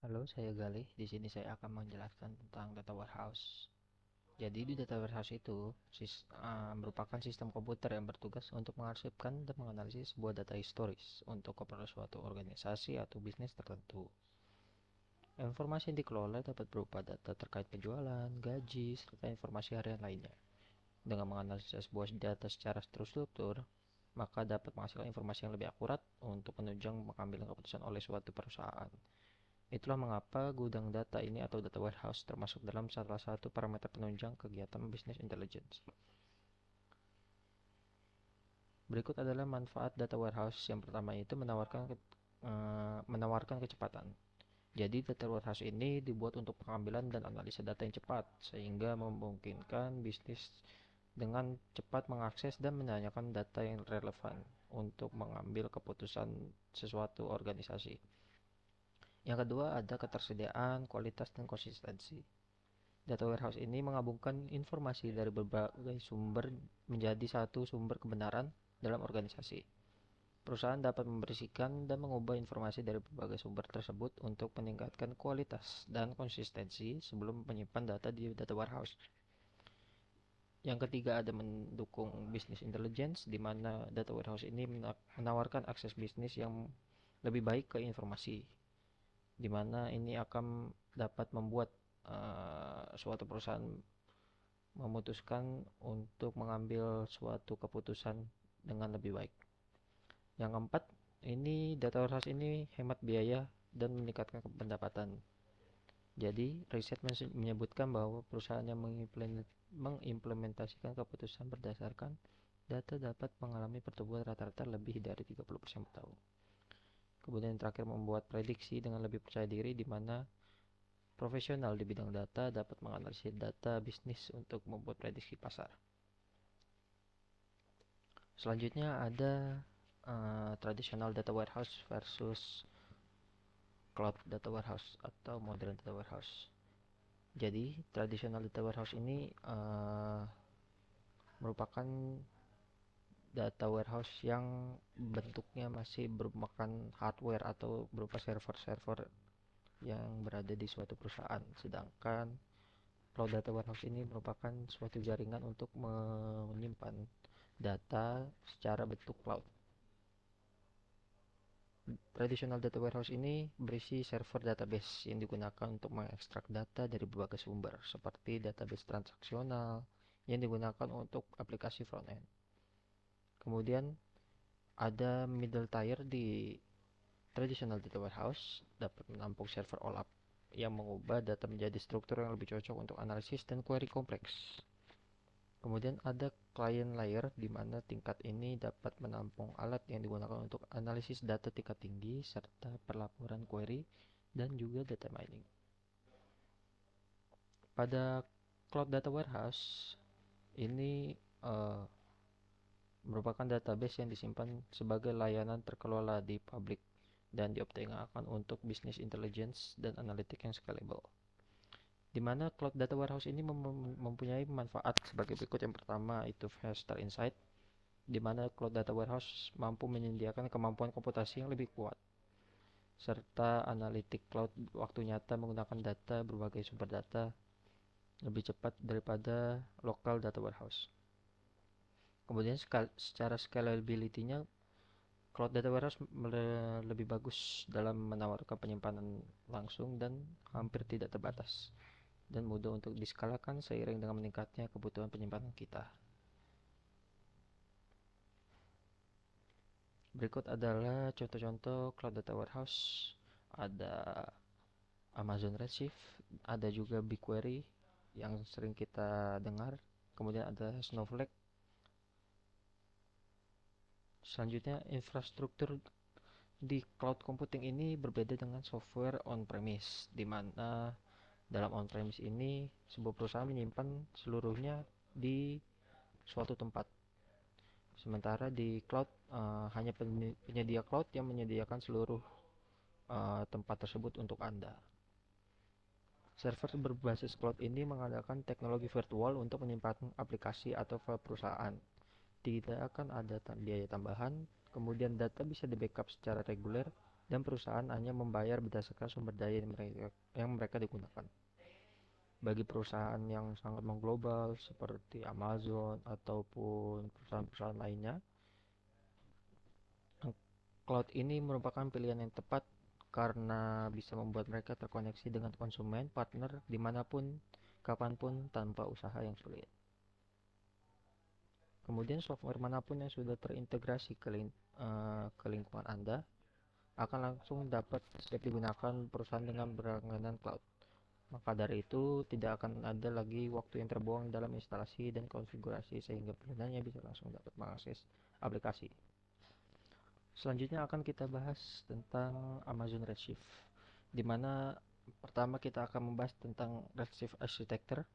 Halo, saya Galih. Di sini saya akan menjelaskan tentang data warehouse. Jadi di data warehouse itu merupakan sistem komputer yang bertugas untuk mengarsipkan dan menganalisis sebuah data historis untuk keperluan suatu organisasi atau bisnis tertentu. Informasi yang dikelola dapat berupa data terkait penjualan, gaji, serta informasi harian lainnya. Dengan menganalisis sebuah data secara terstruktur, maka dapat menghasilkan informasi yang lebih akurat untuk menunjang pengambilan keputusan oleh suatu perusahaan. Itulah mengapa gudang data ini atau data warehouse termasuk dalam salah satu parameter penunjang kegiatan business intelligence. Berikut adalah manfaat data warehouse. Yang pertama itu menawarkan kecepatan. Jadi data warehouse ini dibuat untuk pengambilan dan analisa data yang cepat sehingga memungkinkan bisnis dengan cepat mengakses dan menanyakan data yang relevan untuk mengambil keputusan sesuatu organisasi. Yang kedua ada ketersediaan, kualitas, dan konsistensi. Data warehouse ini menggabungkan informasi dari berbagai sumber menjadi satu sumber kebenaran dalam organisasi. Perusahaan dapat membersihkan dan mengubah informasi dari berbagai sumber tersebut untuk meningkatkan kualitas dan konsistensi sebelum menyimpan data di data warehouse. Yang ketiga ada mendukung business intelligence, di mana data warehouse ini menawarkan akses bisnis yang lebih baik ke informasi, di mana ini akan dapat membuat suatu perusahaan memutuskan untuk mengambil suatu keputusan dengan lebih baik. Yang keempat, ini data warehouse ini hemat biaya dan meningkatkan pendapatan. Jadi, riset menyebutkan bahwa perusahaan yang mengimplementasikan keputusan berdasarkan data dapat mengalami pertumbuhan rata-rata lebih dari 30% per tahun. Kemudian yang terakhir membuat prediksi dengan lebih percaya diri, di mana profesional di bidang data dapat menganalisis data bisnis untuk membuat prediksi pasar. Selanjutnya ada traditional data warehouse versus cloud data warehouse atau modern data warehouse. Jadi, traditional data warehouse ini merupakan data warehouse yang bentuknya masih berupa hardware atau berupa server-server yang berada di suatu perusahaan. Sedangkan cloud data warehouse ini merupakan suatu jaringan untuk menyimpan data secara bentuk cloud. Traditional data warehouse ini berisi server database yang digunakan untuk mengekstrak data dari berbagai sumber, seperti database transaksional yang digunakan untuk aplikasi front-end. Kemudian ada middle tier di traditional data warehouse, dapat menampung server OLAP yang mengubah data menjadi struktur yang lebih cocok untuk analisis dan query kompleks. Kemudian ada client layer, di mana tingkat ini dapat menampung alat yang digunakan untuk analisis data tingkat tinggi serta pelaporan query dan juga data mining. Pada cloud data warehouse ini merupakan database yang disimpan sebagai layanan terkelola di publik dan dioptimalkan untuk business intelligence dan analitik yang scalable. Di mana cloud data warehouse ini mempunyai manfaat sebagai berikut. Yang pertama itu faster insight, di mana cloud data warehouse mampu menyediakan kemampuan komputasi yang lebih kuat, serta analitik cloud waktu nyata menggunakan data berbagai sumber data lebih cepat daripada local data warehouse. Kemudian secara scalability-nya, cloud data warehouse lebih bagus dalam menawarkan penyimpanan langsung dan hampir tidak terbatas, dan mudah untuk diskalakan seiring dengan meningkatnya kebutuhan penyimpanan kita. Berikut adalah contoh-contoh cloud data warehouse. Ada Amazon Redshift, ada juga BigQuery yang sering kita dengar. Kemudian ada Snowflake. Selanjutnya, infrastruktur di cloud computing ini berbeda dengan software on-premise, di mana dalam on-premise ini sebuah perusahaan menyimpan seluruhnya di suatu tempat. Sementara di cloud hanya penyedia cloud yang menyediakan seluruh tempat tersebut untuk Anda. Server berbasis cloud ini mengandalkan teknologi virtual untuk menyimpan aplikasi atau file perusahaan. Tidak akan ada biaya tambahan, kemudian data bisa di backup secara reguler dan perusahaan hanya membayar berdasarkan sumber daya yang mereka digunakan. Bagi perusahaan yang sangat mengglobal seperti Amazon ataupun perusahaan-perusahaan lainnya, cloud ini merupakan pilihan yang tepat karena bisa membuat mereka terkoneksi dengan konsumen, partner, dimanapun, kapanpun, tanpa usaha yang sulit. Kemudian software manapun yang sudah terintegrasi ke lingkungan Anda akan langsung dapat siap digunakan perusahaan dengan berlangganan cloud. Maka dari itu, tidak akan ada lagi waktu yang terbuang dalam instalasi dan konfigurasi sehingga penggunanya bisa langsung dapat mengakses aplikasi. Selanjutnya akan kita bahas tentang Amazon Redshift, di mana pertama kita akan membahas tentang Redshift Architecture,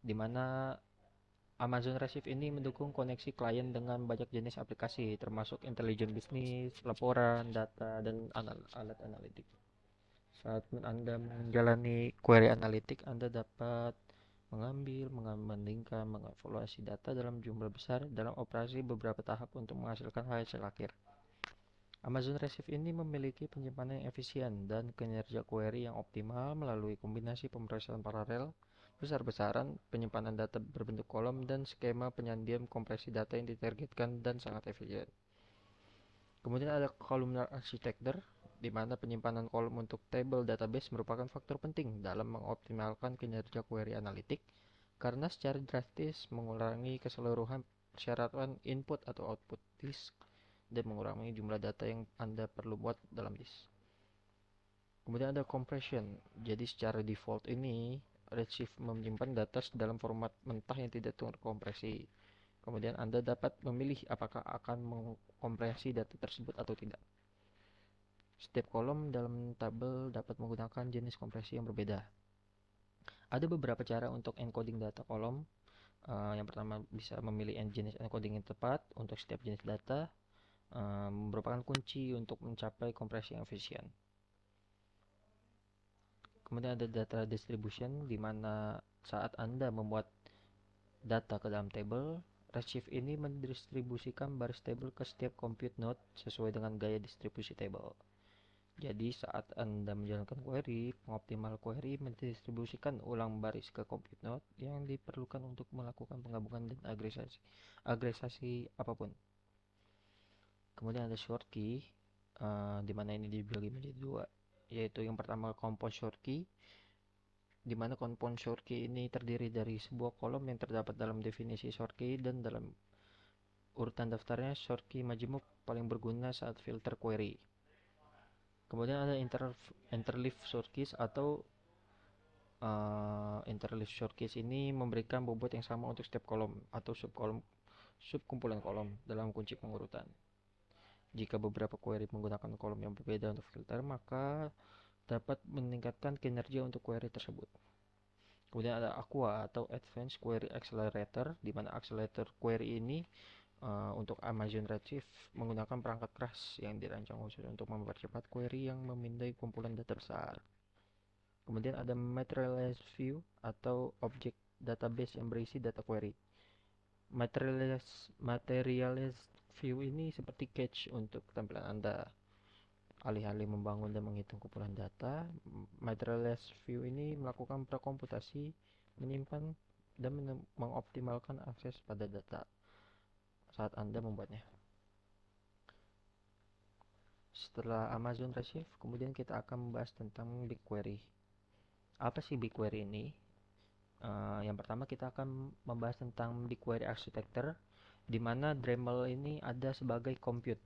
di mana Amazon Redshift ini mendukung koneksi klien dengan banyak jenis aplikasi, termasuk intelligent bisnis, laporan, data, dan alat analitik. Saat Anda menjalani query analitik, Anda dapat mengambil, membandingkan, mengevaluasi data dalam jumlah besar dalam operasi beberapa tahap untuk menghasilkan hasil akhir. Amazon Redshift ini memiliki penyimpanan yang efisien dan kinerja query yang optimal melalui kombinasi pemrosesan paralel, besar-besaran, penyimpanan data berbentuk kolom, dan skema penyandian kompresi data yang ditargetkan dan sangat efisien. Kemudian ada columnar architecture, di mana penyimpanan kolom untuk table database merupakan faktor penting dalam mengoptimalkan kinerja query analitik karena secara drastis mengurangi keseluruhan persyaratan input atau output disk dan mengurangi jumlah data yang Anda perlu buat dalam disk. Kemudian ada compression. Jadi secara default ini Redshift menyimpan data dalam format mentah yang tidak terkompresi. Kemudian Anda dapat memilih apakah akan mengkompresi data tersebut atau tidak. Setiap kolom dalam tabel dapat menggunakan jenis kompresi yang berbeda. Ada beberapa cara untuk encoding data kolom. Yang pertama bisa memilih jenis encoding yang tepat untuk setiap jenis data. Merupakan kunci untuk mencapai kompresi yang efisien. Kemudian ada data distribution, di mana saat Anda membuat data ke dalam table, Redshift ini mendistribusikan baris table ke setiap compute node sesuai dengan gaya distribusi table. Jadi saat Anda menjalankan query, pengoptimal query mendistribusikan ulang baris ke compute node yang diperlukan untuk melakukan penggabungan dan agregasi apapun. Kemudian ada short key, di mana ini dibagi menjadi dua, yaitu yang pertama compound short key, di mana compound short key ini terdiri dari sebuah kolom yang terdapat dalam definisi short key dan dalam urutan daftarnya short key majemuk paling berguna saat filter query. Kemudian ada interleaf short keys atau interleaf short keys ini memberikan bobot yang sama untuk setiap kolom atau subkumpulan kolom dalam kunci pengurutan. Jika beberapa query menggunakan kolom yang berbeda untuk filter, maka dapat meningkatkan kinerja untuk query tersebut. Kemudian ada Aqua atau Advanced Query Accelerator, di mana accelerator query ini untuk Amazon Redshift menggunakan perangkat keras yang dirancang khusus untuk mempercepat query yang memindai kumpulan data besar. Kemudian ada Materialized View atau Object Database yang berisi data query. Materialized View ini seperti cache untuk tampilan Anda. Alih-alih membangun dan menghitung kumpulan data, Materialized View ini melakukan prakomputasi, menyimpan, dan mengoptimalkan akses pada data saat Anda membuatnya. Setelah Amazon Redshift, kemudian kita akan membahas tentang BigQuery. Apa sih BigQuery ini? Yang pertama kita akan membahas tentang BigQuery Architecture, di mana Dremel ini ada sebagai compute.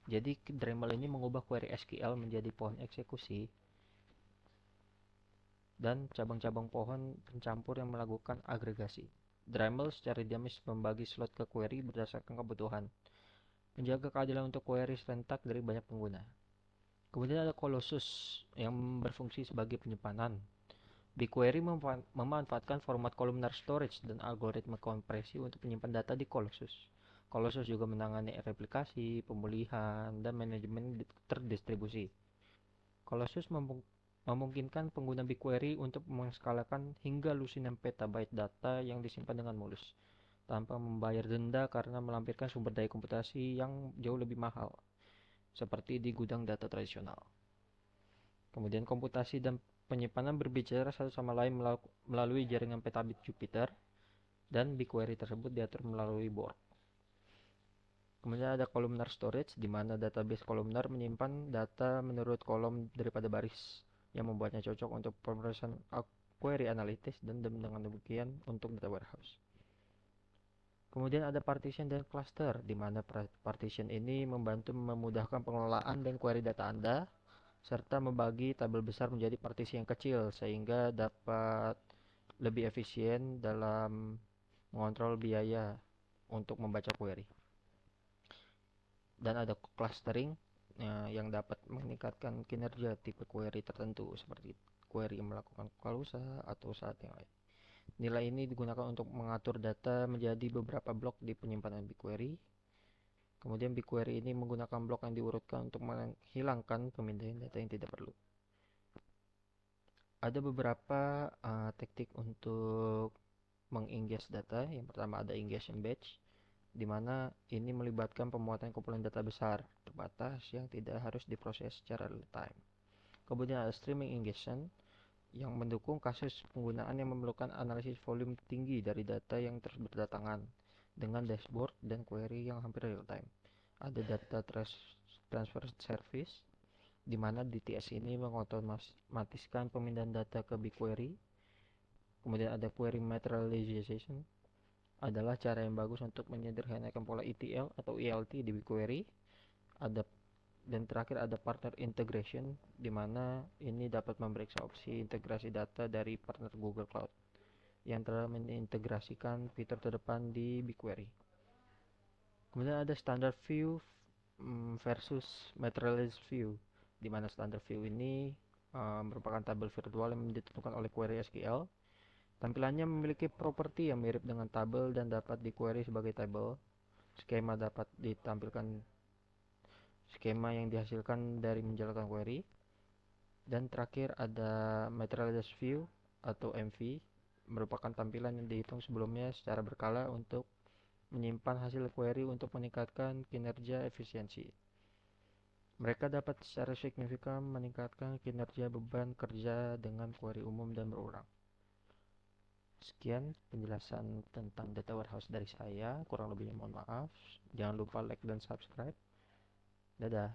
Jadi Dremel ini mengubah query SQL menjadi pohon eksekusi dan cabang-cabang pohon pencampur yang melakukan agregasi. Dremel secara dinamis membagi slot ke query berdasarkan kebutuhan, menjaga keadilan untuk query serentak dari banyak pengguna. Kemudian ada Colossus yang berfungsi sebagai penyimpanan. BigQuery memanfaatkan format columnar storage dan algoritma kompresi untuk menyimpan data di Colossus. Colossus juga menangani replikasi, pemulihan, dan manajemen terdistribusi. Colossus memungkinkan pengguna BigQuery untuk mengskalakan hingga lusinan petabyte data yang disimpan dengan mulus, tanpa membayar denda karena melampirkan sumber daya komputasi yang jauh lebih mahal. seperti di gudang data tradisional. Kemudian komputasi dan penyimpanan berbicara satu sama lain melalui jaringan petabit Jupyter, dan BigQuery tersebut diatur melalui Borg. Kemudian ada columnar storage, di mana database kolumnar menyimpan data menurut kolom daripada baris, yang membuatnya cocok untuk pemrosesan query analitis dan dengan demikian untuk data warehouse. Kemudian ada partition dan cluster, di mana partition ini membantu memudahkan pengelolaan dan query data Anda, serta membagi tabel besar menjadi partisi yang kecil sehingga dapat lebih efisien dalam mengontrol biaya untuk membaca query. Dan ada clustering yang dapat meningkatkan kinerja tipe query tertentu seperti query yang melakukan kalusa atau saat yang lain. Nilai ini digunakan untuk mengatur data menjadi beberapa blok di penyimpanan BigQuery. Kemudian BigQuery ini menggunakan blok yang diurutkan untuk menghilangkan pemindahan data yang tidak perlu. Ada beberapa teknik untuk mengingest data. Yang pertama ada ingestion batch, di mana ini melibatkan pemuatan kumpulan data besar terbatas yang tidak harus diproses secara real time. Kemudian ada streaming ingestion, yang mendukung kasus penggunaan yang memerlukan analisis volume tinggi dari data yang terus berdatangan dengan dashboard dan query yang hampir real time. Ada data transfer service, di mana DTS ini mengotomatiskan pemindahan data ke BigQuery. Kemudian ada query materialization, adalah cara yang bagus untuk menyederhanakan pola ETL atau ELT di BigQuery. Dan terakhir ada partner integration, di mana ini dapat memeriksa opsi integrasi data dari partner Google Cloud yang telah mengintegrasikan fitur terdepan di BigQuery. Kemudian ada standard view versus materialized view, di mana standard view ini merupakan tabel virtual yang ditentukan oleh query SQL. Tampilannya memiliki properti yang mirip dengan tabel dan dapat di-query sebagai tabel. Skema dapat ditampilkan skema yang dihasilkan dari menjalankan query. Dan terakhir ada materialized view atau MV, merupakan tampilan yang dihitung sebelumnya secara berkala untuk menyimpan hasil query untuk meningkatkan kinerja efisiensi. Mereka dapat secara signifikan meningkatkan kinerja beban kerja dengan query umum dan berulang. Sekian penjelasan tentang data warehouse dari saya, kurang lebihnya mohon maaf. Jangan lupa like dan subscribe. Dadah.